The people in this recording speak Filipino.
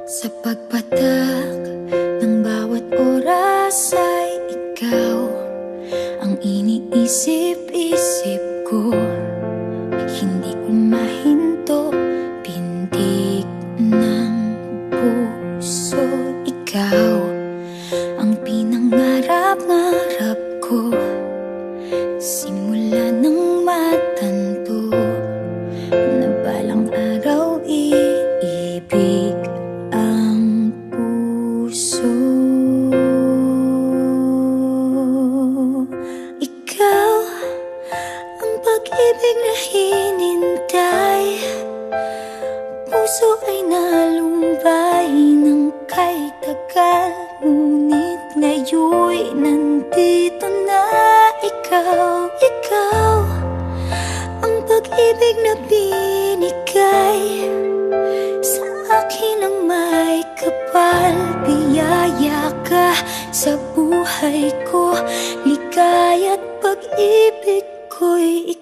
Sa pagpatak ng bawat oras ay ikaw ang iniisip-isip ko. Hindi ko mahinto, pintig ng puso. Ikaw ang pinangarap-ngarap ko, simula ng matanto na balang araw iibig ang puso. Ikaw ang pag-ibig na hinintay, puso ay nalumbay ng kay tagal, ngunit ngayon'y nandito na ikaw. Ikaw ang pag-ibig na binigay sa akin ng may kapal. Biyaya ka sa buhay ko, ligaya't pag-ibig ko'y